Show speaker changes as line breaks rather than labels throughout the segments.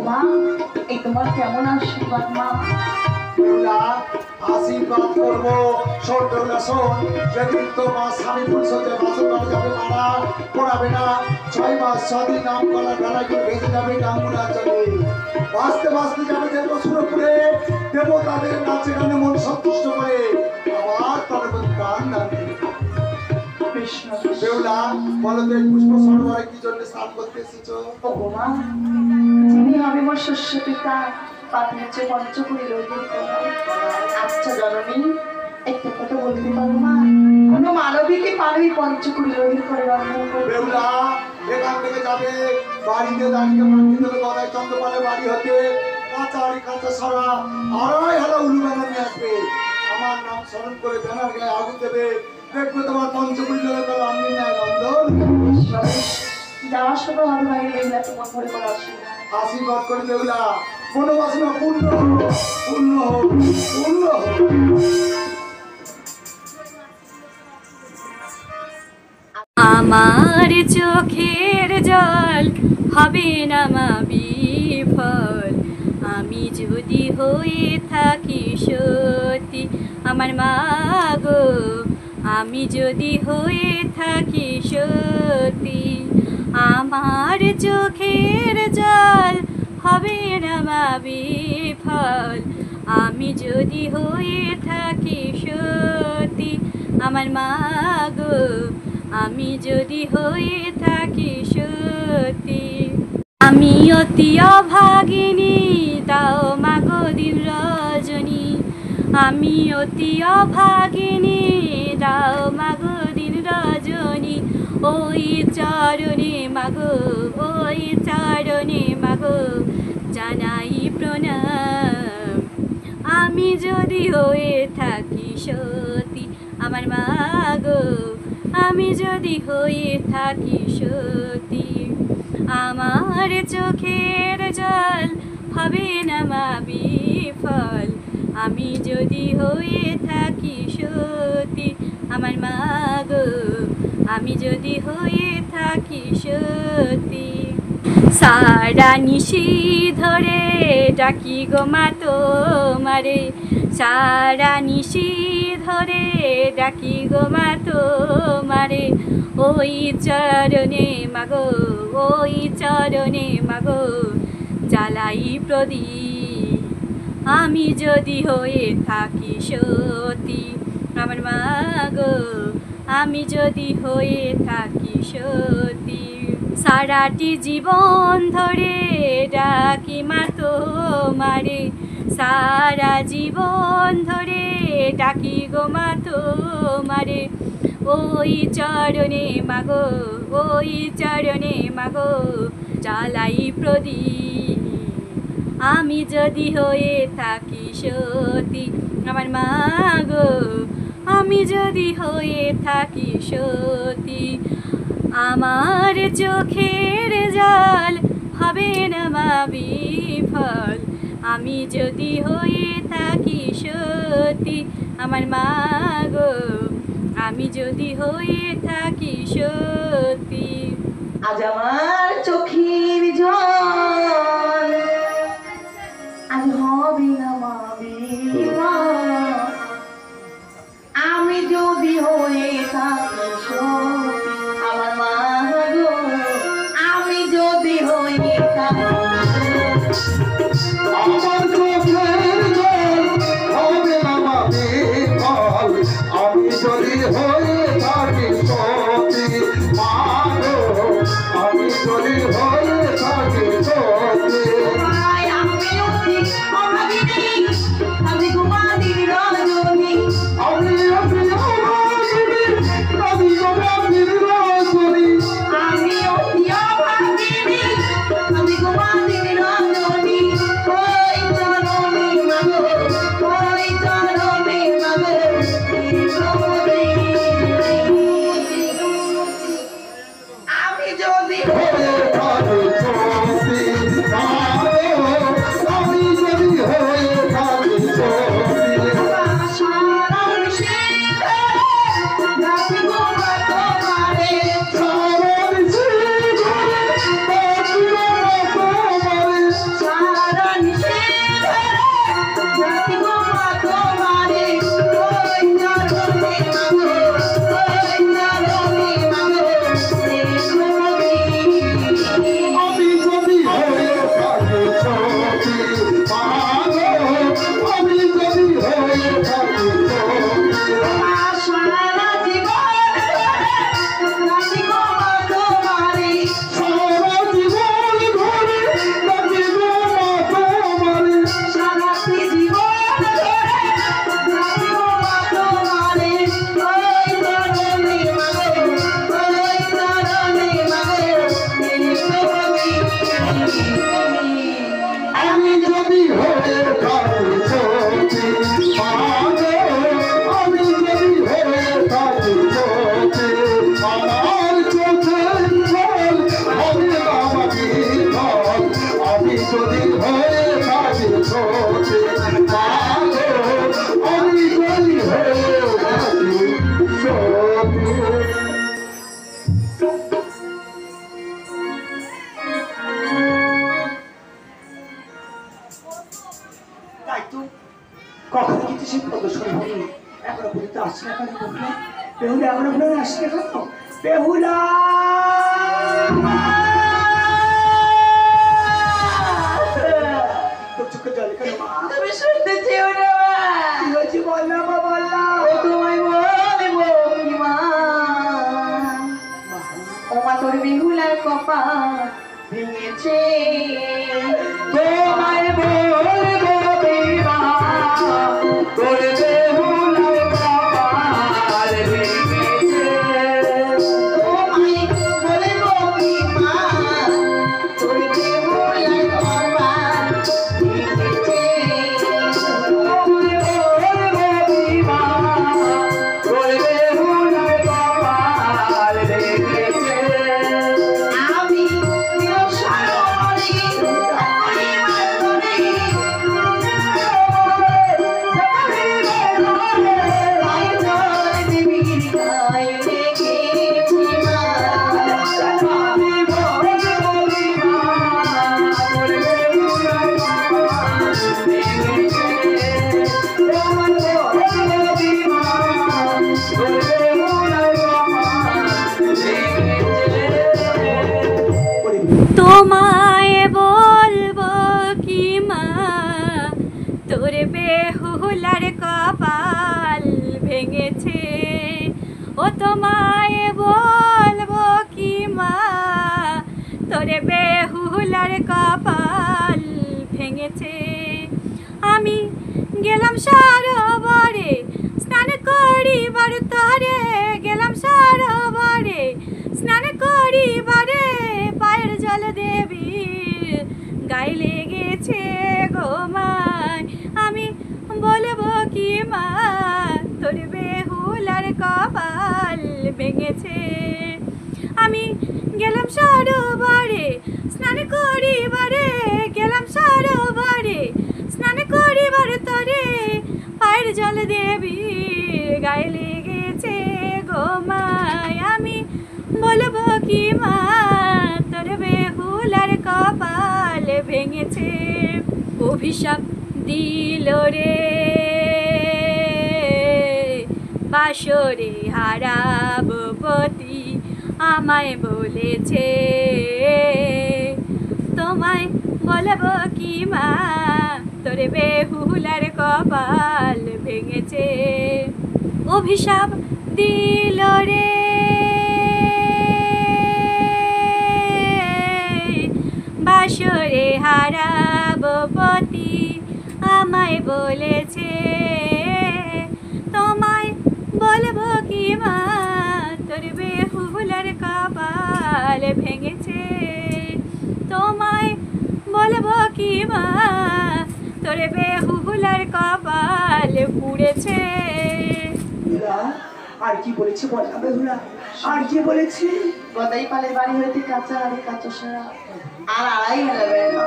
মা এই তোমার কেমন আশীর্বাদ মা?
আশীর্বাদ করবো শোন বেহুলা শোন, যেদিন তোমার স্বামী পুরুষতে বাসন বাড়ি যাবে মারা পড়াবে না, 6 মাস 6 দিন নাম করা গালা করে ভেসে যাবে গাঙ্গুলা চলে, বাঁচতে বাঁচতে যাবে দেব সুরপুরে, দেব তাদের নাচে গানে মন সন্তুষ্ট করে, আবার তাদের প্রতি প্রাণ দান বেহুলা। বলো তো এই পুষ্প সরোবরে কি জন্য স্নান করতে এসেছো?
ওগো মা, যিনি হবে মোর শস্য পিতা পাত্রের চেয়ে পঞ্চকুড়ি রোগীর করা। আচ্ছা জননী, একটা কথা বলতে পারো মা, কোনো মানবীকে পারবি পঞ্চকুড়ি রোগীর করে রন্ধন করবে?
বেহুলা এখান থেকে যাবে বাড়িতে দাঁড়িয়ে মাটিতে গদাই চন্দ্রপালের বাড়ি হতে কাঁচাড়ি কাঁচা সারা আড়াই হালা উলু বাঙা নিয়ে আসবে, আমার নাম স্মরণ করে ব্যানার গায়ে আগুন দেবে, দেখবে তোমার পঞ্চকুড়ি লোকের করা আমি নেয় রন্ধন।
যাওয়ার সময় ভালো লাগে বেহুলা তোমার ঘরে করে
আশীর্বাদ করে বেহুলা, কোনো বাসনা পূর্ণ পূর্ণ হোক পূর্ণ হোক।
আমার চোখের জল হবে না মা বিফল, আমি যদি হয়ে থাকি সত্যি আমার মা গো, আমি যদি হয়ে থাকি সত্যি, আমার চোখের জল হবে না মা বিফল, আমি যদি হয়ে থাকি সত্যি আমার মা গো, আমি যদি হয়ে থাকি সত্যি। আমি অতি অভাগিনী তাও মাগো দিন রজনী, আমি অতি অভাগিনী তাও মাগো দিন রজনী, ওই চরণে মাগো ওই চরণে মাগো জানাই প্রণাম, আমি যদি হয়ে থাকি সত্যি আমার মা গো, আমি যদি হয়ে থাকি সত্যি, আমার চোখের জল হবে না মা বিফল, আমি যদি হয়ে থাকি সত্যি আমার মা গো, আমি যদি হয়ে থাকি সত্যি। সারা নিশি ধরে ডাকি গো মা তোমারে, সারা নিশি ধরে ডাকি গো মা তোমারে, ওই চরণে মাগো ওই চরণে মাগো জ্বালাই প্রদীপ, আমি যদি হয়ে থাকি সত্যি আমার মা গো, আমি যদি হয়ে থাকি সত্যি। সারাটি জীবন ধরে ডাকি মা তোমারে, সারা জীবন ধরে ডাকি গো মা তোমারে, ওই চরণে মাগো ওই চরণে মাগো জ্বালাই প্রদীপ, আমি যদি হয়ে থাকি সত্যি আমার মা গো, আমি যদি হয়ে থাকি সত্যি, আমার চোখের জল হবে না মা বিফল, আমি যদি হয়ে থাকি সত্যি আমার মা গো, আমি যদি হয়ে থাকি সত্যি।
আজ আমার চোখের জল আজ হবে না মা বিফল, আমি যদি হয়ে থাকি সত্যি আমার মা গো, আমি যদি হয়ে থাকি
আমার চোখের জল হবে না মা বিফল, আমি যদি হয়ে থাকি সত্যি মা গো, আমি যদি হয়ে থাকি সত্যি।
আমি ঘুমাদি রজনী,
আমি অতি অভাগিনী আমি ঘুমাদির রজনী,
আমি অতি অভাগিনী আমি ঘুমাদি রজনী, ওই
যদি হয়ে থাকে ছোটে মাগো আমি যদি হয়ে থাকি ছোটে। তাই তো কখনো কিন্তু সেই প্রদর্শন হয়নি, এখনো পর্যন্ত আসছে না কেন? বেহুলা এখনো পর্যন্ত আসছে না কেন? বেহুলা তোর চোখে জল কেন মা?
তুমি শুনতে চেও না মা।
কি হয়েছে বললাম মা, বললাম
ও তোমায় বলবো কি মা, ও মা তোর বেহুলার কপাল ভেঙেছে।
তোমায় বলবো বিমা তোর বেহুলার কপাল ভেঙেছে।
তোমায় বলবো কি মা, তোর বেহুলার কপাল ভেঙেছে।
তোমায় বলবো বিমা তোর বেহুলার কপাল ভেঙেছে।
আমি নিরসরণী
তোমায় বলবো কি মা, তোর বেহুলার কপাল ভেঙেছে। ও তোমায় বলবো কি মা, তোর বেহুলার কপাল ভেঙেছে। আমি গেলাম সরোবরে স্নান করিবার তরে, গেলাম সরোবরে স্নান করিবারে, পায়ের জল দেবীর গায়ে লেগেছে গো মায়। আমি বলবো কি মা, তোর বেহুলার কপাল ভেঙেছে। আমি গেলাম সরোবরে স্নান করিবারে, গেলাম সরোবরে স্নান করিবার তরে, পায়ের জল দেবীর গায়ে লেগেছে গো মায়। আমি বলবো কি মা, তোর বেহুলার কপাল ভেঙেছে। অভিশাপ দিল রে বাসরে হারাবো পতি, আমায় বলেছে। তোমায় বলবো কি মা, তোর বেহুলার কপাল ভেঙেছে। অভিশাপ দিল রে বাসরে হারাবো পতি, আমায় বলেছে। তোমায় বলবো কি মা, তোর বেহুলার কপাল ভেঙেছে। তোমায় বলবো কি মা, তোর বেহুলার কপাল পুড়েছে।
বেহুলা আর কি বলেছে বললাম বেহুলা, আর কি বলেছি?
গদাই পালের বাড়ি হইতে কাঁচা আর কাঁচা সারা আর আড়াই হেলাবে না,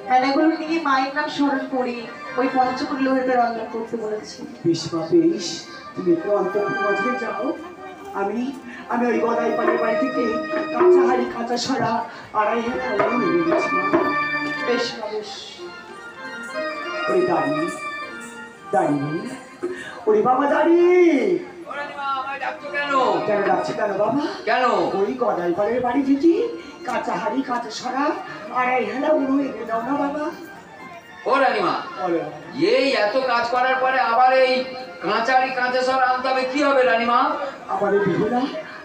হেলাগুলো নিয়ে মায়ের নাম স্মরণ করি ওই পঞ্চকুড়ি লোহের রন্ধন করতে বলেছি।
বেশ মা বেশ, তুমি একটু অন্তপুর মাঝে যাও, আমি আমি ওই গদাই পালের বাড়ি থেকে কাঁচা হাড়ি কাঁচা সরা আড়াই হেলা নিয়ে গেছি মা।
বেশ মা বেশ।
ওরে দাঁড়ি দাঁড়ি, ওরে বাবা দাঁড়ি, কেন ডাকছি কেন বাবা?
কেন?
ওই গদাই পালের বাড়ি থেকে কাঁচা হাড়ি কাঁচা সরা আড়াই হেলা উড়ো এনে দাও না বাবা।
ও রানীমা,
বলো
এই এত কাজ করার পরে আবার এই কাঁচারি কাঁচা সর আনতে হবে, কি হবে রানীমা?
আমাদের বিহুলা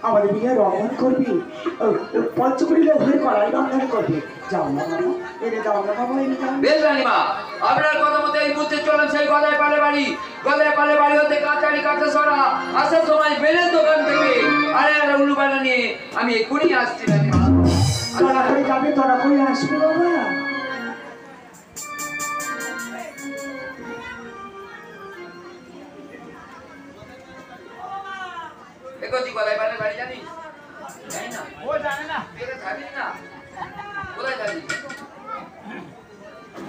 আমাদের বিয়ে রঙন করবি, পঞ্চকুড়ি লোকের কড়াই রঙন করবি। যাও না বাবা, এনে দাও না বাবা, এনে দাও।
বেশ রানীমা, আপনার কথা মতো এই মুহূর্তে চলেন সেই গদাই পালে বাড়ি। গদাই পালে বাড়ি হতে কাঁচারি কাঁচা সরা আসার সময় বেলের দোকান থেকে আরে আরে উলু বানা নিয়ে আমি এক্ষুনি আসছি রানীমা।
তোরা করে যাবে, তোরা করে আসবে বাবা।
দেখছি গদাই পালে বাড়ি জানিস? জানি না, ও জানে না, এটা জানিস না, কোথায় জানিস?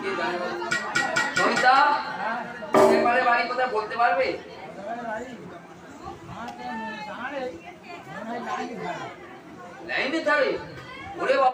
কে জানে বাবু? সবিতা এবারে বাড়ি কোথায় বলতে পারবে? লাইনে ধারে ওরে বাবা।